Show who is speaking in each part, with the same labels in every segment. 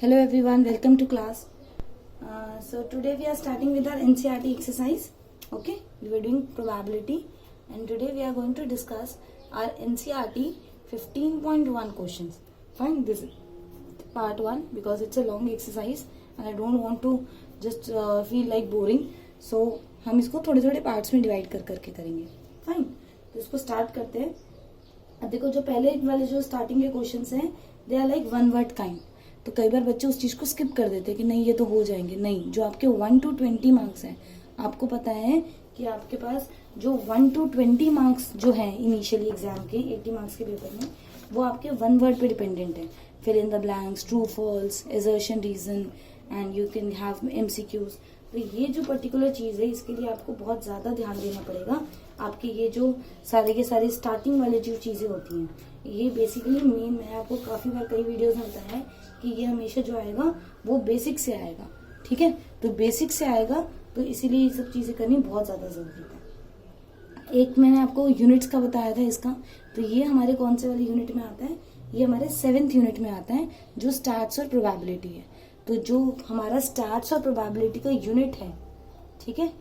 Speaker 1: Hello everyone, welcome to class. So today we are starting with our NCERT exercise. Okay, we were doing probability and today we are going to discuss our NCERT 15.1 questions. Fine, this is part 1 because it's a long exercise and I don't want to just feel like boring. So हम इसको थोड़े थोड़े parts में divide कर करके करेंगे. Fine, तो इसको स्टार्ट करते हैं. अब देखो जो पहले वाले जो स्टार्टिंग के क्वेश्चंस हैं they are like one word kind. तो कई बार बच्चे उस चीज को स्किप कर देते हैं कि नहीं ये तो हो जाएंगे. नहीं, जो आपके 1 to 20 मार्क्स हैं, आपको पता है कि आपके पास जो 1 to 20 मार्क्स जो है इनिशियली एग्जाम के 80 मार्क्स के पेपर में, वो आपके वन वर्ड पे डिपेंडेंट है. Fill in the blanks, true false, assertion, reason and you can have MCQs. तो ये जो पर्टिकुलर चीज है इसके लिए आपको बहुत ज्यादा ध्यान देना पड़ेगा. आपके ये जो सारे के सारे स्टार्टिंग वाले जो चीजें होती हैं, ये बेसिकली मेन, मैं आपको काफी बार कई वीडियोस में बताया है कि ये हमेशा जो आएगा वो बेसिक से आएगा. ठीक है, तो बेसिक से आएगा तो इसीलिए ये सब चीजें करनी बहुत ज्यादा जरूरी है. एक मैंने आपको यूनिट्स का बताया था इसका, तो ये हमारे कौन से वाले यूनिट में आता है, ये हमारे 7th यूनिट में आता है जो स्टैट्स और प्रोबेबिलिटी है. तो जो हमारा स्टैट्स और प्रोबेबिलिटी का यूनिट है, ठीक है,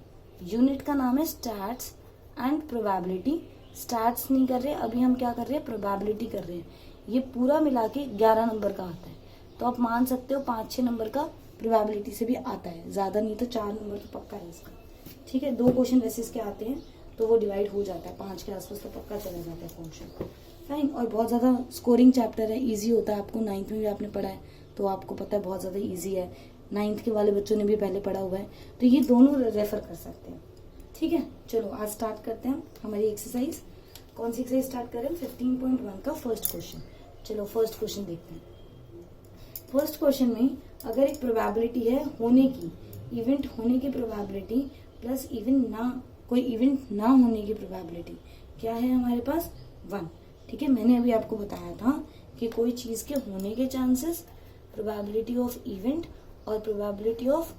Speaker 1: यूनिट का नाम है स्टैट्स एंड प्रोबेबिलिटी. स्टैट्स नहीं कर रहे अभी, हम क्या कर रहे हैं, प्रोबेबिलिटी कर रहे हैं. ये पूरा मिला के 11 नंबर का आता है. तो आप मान सकते हो 5-6 नंबर का प्रोबेबिलिटी से भी आता है, ज्यादा नहीं तो 4 नंबर तो पक्का है इसका. ठीक है, 2 क्वेश्चन वैसे इसके आते हैं तो वो डिवाइड हो जाता है, 5 के आसपास तो पक्का चला जाता है क्वेश्चन. फाइन, और बहुत ज्यादा स्कोरिंग चैप्टर है, इजी होता है. आपको 9th में भी आपने पढ़ा है तो आपको पता है बहुत ज्यादा इजी है. 9th के वाले बच्चों ने भी पहले पढ़ा हुआ है, तो ये दोनों रेफर कर सकते हैं. ठीक है, चलो आज स्टार्ट करते हैं हमारी एक्सरसाइज. कौन सी एक्सरसाइज स्टार्ट करें, 15.1 का फर्स्ट क्वेश्चन. चलो फर्स्ट क्वेश्चन देखते हैं. फर्स्ट क्वेश्चन में अगर एक प्रोबेबिलिटी है होने की, इवेंट होने की प्रोबेबिलिटी प्लस कोई इवेंट ना होने की प्रोबेबिलिटी क्या है हमारे पास, 1. ठीक है, मैंने अभी आपको बताया था कि कोई चीज के होने के चांसेस, प्रोबेबिलिटी ऑफ इवेंट और probability of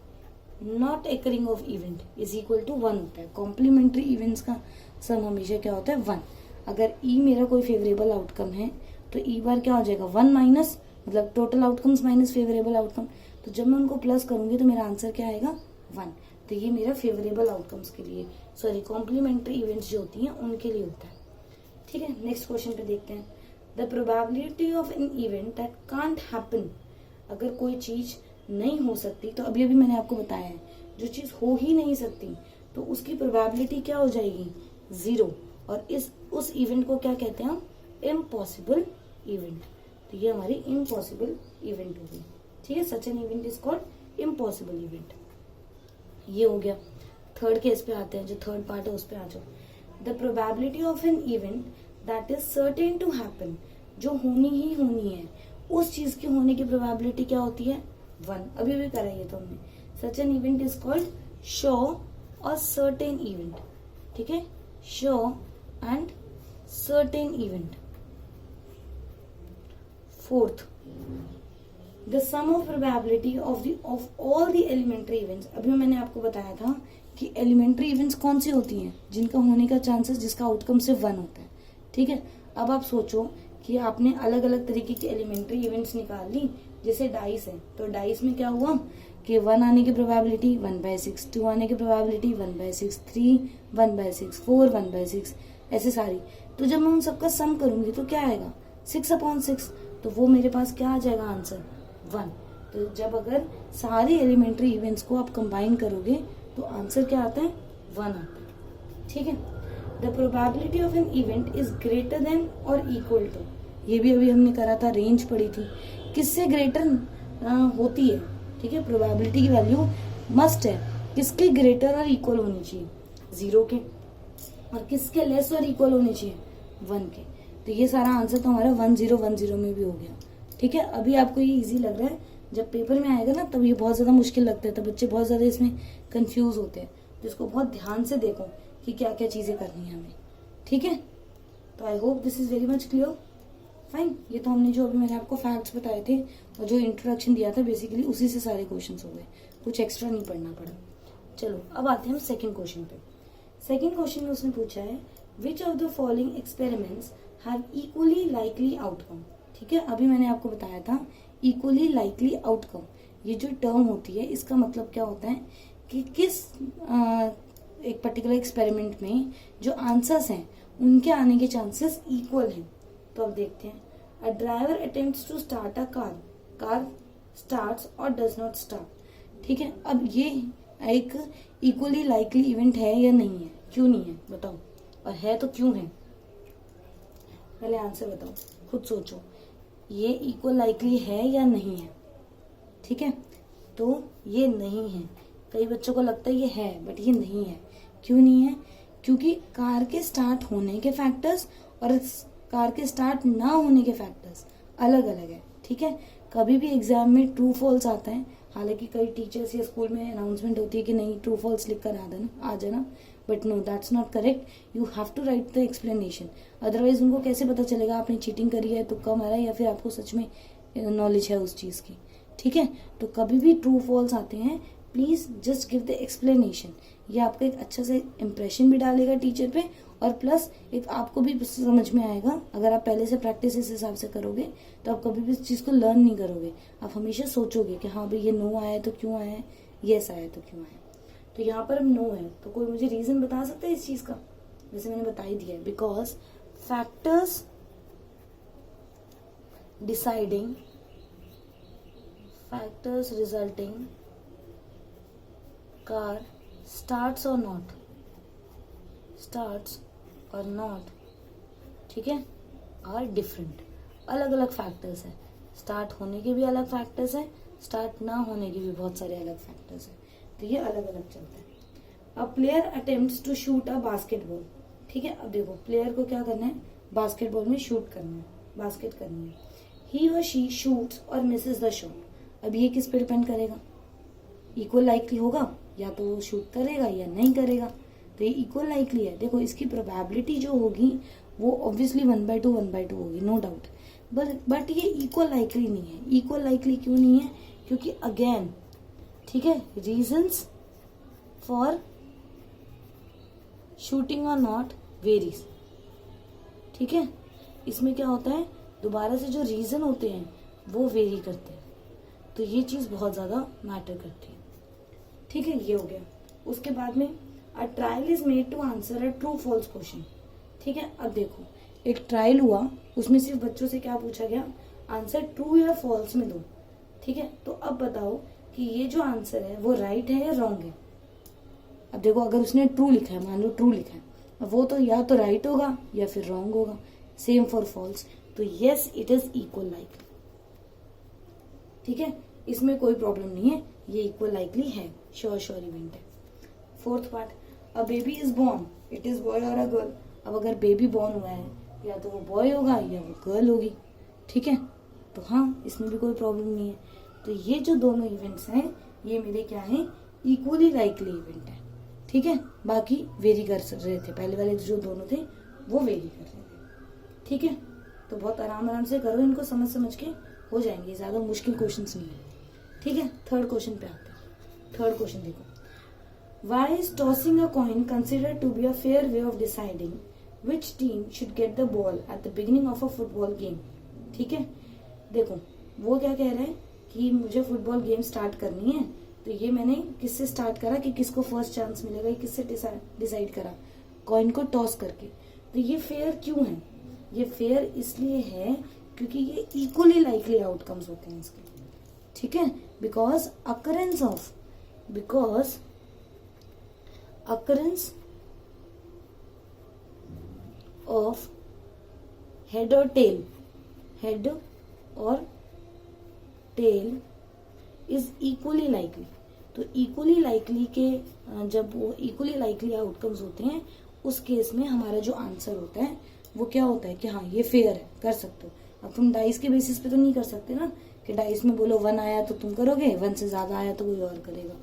Speaker 1: not occurring of event is equal to 1 होता है. कॉम्प्लीमेंट्री इवेंट्स का सम हमेशा क्या होता है, 1. अगर ई मेरा कोई फेवरेबल आउटकम है तो ई बार क्या हो जाएगा, 1 माइनस, मतलब total outcomes minus favourable outcome. तो जब मैं उनको प्लस करूंगी तो मेरा आंसर क्या आएगा, 1. तो ये मेरा फेवरेबल आउटकम्स के लिए, सॉरी कॉम्प्लीमेंट्री इवेंट्स जो होती हैं उनके लिए होता है. ठीक है, नेक्स्ट क्वेश्चन पे देखते हैं. The probability of an event that can't happen. अगर कोई चीज नहीं हो सकती, तो अभी अभी मैंने आपको बताया है जो चीज हो ही नहीं सकती तो उसकी प्रोबेबिलिटी क्या हो जाएगी, 0. और उस इवेंट को क्या कहते हैं हम, इम्पॉसिबल इवेंट. तो ये हमारी इम्पॉसिबल इवेंट हो गई. ठीक है, such an event is called impossible event. ये हो गया. थर्ड केस पे आते हैं, जो थर्ड पार्ट है उस पे आ जाओ. The probability of an event that is certain to happen. जो होनी ही होनी है उस चीज की होने की प्रोबेबिलिटी क्या होती है, 1. अभी भी कराइए तो हमने. Such an event is called sure और सर्टेन इवेंट. ठीक है, sure and certain event. Fourth, the sum of probability of all the elementary events. अभी मैंने आपको बताया था कि elementary events कौन सी होती हैं, जिनका होने का चांसेस, जिसका आउटकम सिर्फ 1 होता है. ठीक है, अब आप सोचो कि आपने अलग अलग तरीके की एलिमेंट्री इवेंट्स निकाल ली. जैसे डाइस है, तो डाइस में क्या हुआ कि 1 आने की प्रोबेबिलिटी 1/6, 2 आने की प्रोबेबिलिटी 1/6, 3 1/6, 4 1/6, ऐसे सारी. तो जब मैं उन सबका सम करूंगी तो क्या आएगा, 6/6. तो वो मेरे पास क्या आ जाएगा आंसर, 1. तो जब अगर सारे एलिमेंट्री इवेंट्स को आप कंबाइन करोगे तो आंसर क्या आता है, 1 आता है. ठीक है, the probability of an event is greater than और इक्वल टू. ये भी अभी हमने करा था, रेंज पड़ी थी, किससे ग्रेटर होती है. ठीक है, प्रोबेबिलिटी की वैल्यू मस्ट है किसके ग्रेटर और इक्वल होनी चाहिए, 0 के, और किसके लेस और इक्वल होने चाहिए, 1 के. तो ये सारा आंसर तो हमारा 1010 में भी हो गया. ठीक है, अभी आपको ये इजी लग रहा है, जब पेपर में आएगा ना तब ये बहुत ज्यादा मुश्किल लगता है, तब बच्चे बहुत ज्यादा इसमें कंफ्यूज होते हैं. तो इसको बहुत ध्यान से देखो कि क्या क्या चीजें करनी है हमें. ठीक है, तो I hope this is very much clear. Fine, ये तो हमने जो अभी मैंने आपको फैक्ट्स बताए थे और जो इंट्रोडक्शन दिया था बेसिकली उसी से सारे क्वेश्चन हो गए, कुछ एक्स्ट्रा नहीं पढ़ना पड़ा. चलो अब आते हैं हम सेकेंड क्वेश्चन पे. सेकेंड क्वेश्चन में उसने पूछा है which of the following experiments have equally likely outcome. ठीक है, अभी मैंने आपको बताया था इक्वली लाइकली आउटकम। ये जो टर्म होती है इसका मतलब क्या होता है कि किस एक पर्टिकुलर एक्सपेरिमेंट में जो आंसर्स हैं उनके आने के चांसेस इक्वल हैं। तो अब देखते हैं, a driver attempts to start a car, car starts और डज नॉट स्टार्ट। ठीक है, अब ये एक इक्वली लाइकली इवेंट है या नहीं है? क्यों नहीं है बताओ, और है तो क्यों है? पहले आंसर बताओ, खुद सोचो, ये इक्वल लाइकली है या नहीं है? ठीक है, तो ये नहीं है। कई बच्चों को लगता है ये है, बट ये नहीं है। क्यों नहीं है? क्योंकि कार के स्टार्ट होने के फैक्टर्स और कार के स्टार्ट ना होने के फैक्टर्स अलग अलग है। ठीक है, कभी भी एग्जाम में ट्रू फॉल्स आता है, हालांकि कई टीचर्स या स्कूल में अनाउंसमेंट होती है कि नहीं ट्रू फॉल्स लिख कर आ जाना, but no, that's not correct. You have to write the explanation, otherwise उनको कैसे पता चलेगा आपने चीटिंग करी है, तुक्का मारा है, या फिर आपको सच में नॉलेज है उस चीज की। ठीक है, तो कभी भी ट्रू फॉल्स आते हैं, please just give the explanation. ये आपका एक अच्छा से इम्प्रेशन भी डालेगा टीचर पे, और प्लस एक आपको भी समझ में आएगा। अगर आप पहले से प्रैक्टिस इस हिसाब से करोगे तो आप कभी भी इस चीज को लर्न नहीं करोगे। आप हमेशा सोचोगे कि हाँ भाई ये नो आया तो क्यों आया है, यस आया तो क्यों आया। तो यहाँ पर अब नो है, तो कोई मुझे रीजन बता सकता है इस चीज का? जैसे मैंने बता ही दिया है, because factors deciding, factors resulting car starts or not, starts or not, ठीक है, आर डिफरेंट, अलग अलग फैक्टर्स है। स्टार्ट होने के भी अलग फैक्टर्स है, स्टार्ट ना होने के भी बहुत सारे अलग फैक्टर्स है, तो ये अलग अलग चलता है। A player attempts to shoot a basketball. ठीक है, अब देखो प्लेयर को क्या करना है, बास्केटबॉल में शूट करना है, बास्केट करनी है। ही और शी शूट्स और मिसेस द शॉट। अब ये किस पे डिपेंड करेगा? इक्वल लाइकली होगा, या तो वो शूट करेगा या नहीं करेगा, तो ये इक्वल लाइकली है। देखो इसकी प्रोबेबिलिटी जो होगी वो ऑब्वियसली 1/2 होगी, नो डाउट, बट ये इक्वल लाइकली नहीं है। इक्वल लाइकली क्यों नहीं है? क्योंकि अगेन, ठीक है, रीजंस फॉर शूटिंग और नॉट वेरीज। ठीक है, इसमें क्या होता है, दोबारा से जो रीजन होते हैं वो वेरी करते हैं, तो ये चीज बहुत ज्यादा मैटर करती है। ठीक है, ये हो गया। उसके बाद में a trial is made to answer a true false question. ठीक है, अब देखो एक ट्रायल हुआ, उसमें सिर्फ बच्चों से क्या पूछा गया, आंसर ट्रू या फॉल्स में दो। ठीक है, तो अब बताओ कि ये जो आंसर है वो राइट है या रॉन्ग है? अब देखो अगर उसने ट्रू लिखा है, मान लो ट्रू लिखा है, अब वो तो या तो राइट होगा या फिर रॉन्ग होगा। सेम फॉर फॉल्स, तो yes it is equal likely. ठीक है, इसमें कोई प्रॉब्लम नहीं है, ये इक्वल लाइकली है, श्योर इवेंट है। Fourth part, a baby is born, it is boy और अ गर्ल। अब अगर बेबी बोर्न हुआ है, या तो वो बॉय होगा या वो गर्ल होगी। ठीक है, तो हाँ इसमें भी कोई प्रॉब्लम नहीं है। तो ये जो दोनों इवेंट्स हैं ये मेरे क्या है, इक्वली लाइकली इवेंट है। ठीक है, बाकी वेरी कर रहे थे, पहले वाले जो दोनों थे वो वेरी कर रहे थे। ठीक है, तो बहुत आराम से करो, इनको समझ के हो जाएंगे, ज्यादा मुश्किल क्वेश्चंस नहीं है। ठीक है, थर्ड क्वेश्चन पे आते हैं। थर्ड क्वेश्चन देखो, Why is tossing a coin considered to be a fair way of deciding which team should get the ball at the beginning of a football game? ठीक है, देखो वो क्या कह रहे हैं कि मुझे फुटबॉल गेम स्टार्ट करनी है, तो ये मैंने किससे स्टार्ट करा कि किसको फर्स्ट चांस मिलेगा, ये किससे डिसाइड करा, कॉइन को टॉस करके। तो ये फेयर क्यों है? ये फेयर इसलिए है क्योंकि ये इक्वली लाइकली आउटकम्स होते हैं इसके। ठीक है, बिकॉज अकरेंस ऑफ हेड और टेल इज इक्वली लाइकली। तो इक्वली लाइकली के जब वो इक्वली लाइकली आउटकम्स होते हैं उस केस में हमारा जो आंसर होता है वो क्या होता है कि हाँ ये फेयर है, कर सकते हो। अब तुम डाइस के बेसिस पे तो नहीं कर सकते ना, कि डाइस में बोलो 1 आया तो तुम करोगे, 1 से ज्यादा आया तो कोई और करेगा,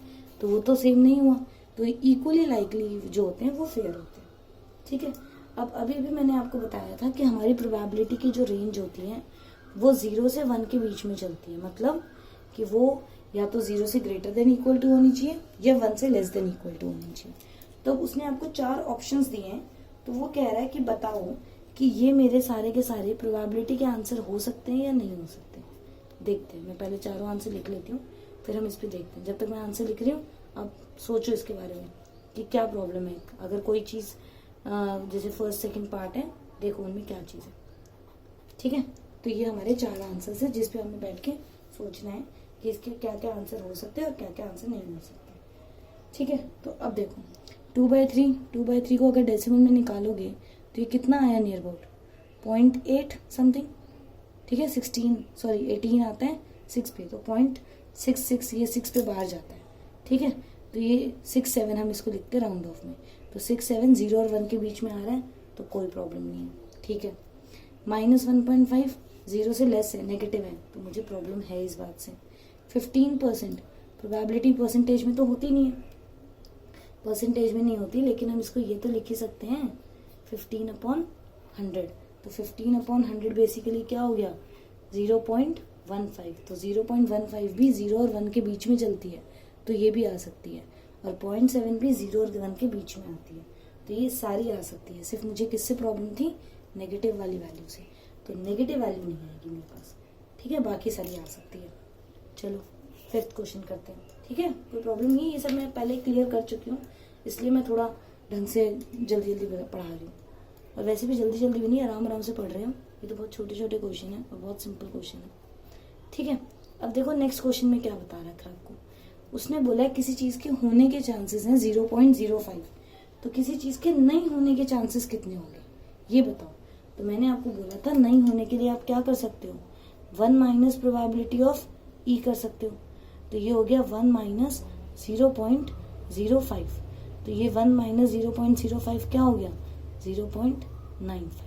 Speaker 1: तो वो तो सेम नहीं हुआ। तो इक्वली लाइकली जो होते हैं वो फेयर होते हैं। ठीक है, अब अभी भी मैंने आपको बताया था कि हमारी प्रोबेबिलिटी की जो रेंज होती है वो 0 से 1 के बीच में चलती है, मतलब कि वो या तो 0 से ग्रेटर देन इक्वल टू होनी चाहिए या 1 से लेस देन इक्वल टू होनी चाहिए। तो उसने आपको 4 ऑप्शंस दिए हैं, तो वो कह रहा है कि बताओ कि ये मेरे सारे के सारे प्रोबेबिलिटी के आंसर हो सकते हैं या नहीं हो सकते। देखते हैं। मैं पहले चारों आंसर लिख लेती हूँ, फिर हम इस पर देखते हैं। जब तक मैं आंसर लिख रही हूँ आप सोचो इसके बारे में कि क्या प्रॉब्लम है। अगर कोई चीज़ जैसे फर्स्ट सेकंड पार्ट है, देखो उनमें क्या चीज़ है। ठीक है, तो ये हमारे 4 आंसर्स है जिस पे हमें बैठ के सोचना है कि इसके क्या क्या आंसर हो सकते हैं और क्या क्या आंसर नहीं हो सकते। ठीक है, तो अब देखो 2/3 को अगर डेसिमल में निकालोगे तो ये कितना आया नियर अबाउट 0.8 समथिंग। ठीक है, 18 आता है 6 पे, तो 0.66 ये 6 पे बाहर जाता है। ठीक है, तो ये 6-7 हम इसको लिखते हैं राउंड ऑफ में, तो 6-7 0 और 1 के बीच में आ रहा है तो कोई प्रॉब्लम नहीं है। ठीक है, -1.5 0 से लेस है, नेगेटिव है, तो मुझे प्रॉब्लम है इस बात से। 15% प्रोबेबिलिटी परसेंटेज में तो होती नहीं है, परसेंटेज में नहीं होती, लेकिन हम इसको ये तो लिख ही सकते हैं 15/100। तो 15/100 बेसिकली क्या हो गया 0.15। तो 0.15 भी 0 और 1 के बीच में चलती है, तो ये भी आ सकती है। और 0.7 भी 0 और 1 के बीच में आती है, तो ये सारी आ सकती है। सिर्फ मुझे किससे प्रॉब्लम थी, नेगेटिव वाली वैल्यू से, तो नेगेटिव वैल्यू नहीं आएगी मेरे पास। ठीक है, बाकी सारी आ सकती है। चलो 5th क्वेश्चन करते हैं। ठीक है, कोई प्रॉब्लम नहीं, ये सब मैं पहले क्लियर कर चुकी हूँ, इसलिए मैं थोड़ा ढंग से जल्दी पढ़ा रही हूँ। और वैसे भी जल्दी भी नहीं, आराम से पढ़ रहे हो। ये तो बहुत छोटे छोटे क्वेश्चन है और बहुत सिंपल क्वेश्चन है। ठीक है, अब देखो नेक्स्ट क्वेश्चन में क्या बता रहा था आपको। उसने बोला है किसी चीज के होने के चांसेस हैं 0.05, तो किसी चीज के नहीं होने के चांसेस कितने होंगे ये बताओ। तो मैंने आपको बोला था नहीं होने के लिए आप क्या कर सकते हो, 1 माइनस प्रोबेबिलिटी ऑफ ई कर सकते हो। तो ये हो गया 1 माइनस 0.05, तो ये 1 माइनस 0.05 क्या हो गया 0.95।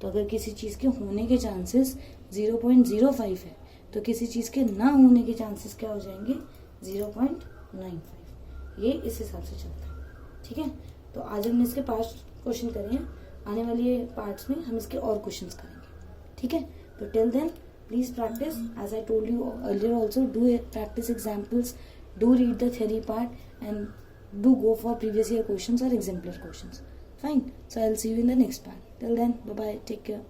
Speaker 1: तो अगर किसी चीज के होने के चांसेस 0.05 है तो किसी चीज के ना होने के चांसेस क्या हो जाएंगे 0.95। ये इस हिसाब से चलता है। ठीक है, तो आज हमने इसके 5 क्वेश्चन करे हैं, आने वाली पार्ट्स में हम इसके और क्वेश्चंस करेंगे। ठीक है, तो till then please practise, as I told you earlier also, do practise examples, do read the theory part and do go for previous year questions or exemplar questions. Fine, so I'll see you in the next part. Till then, bye bye, take care.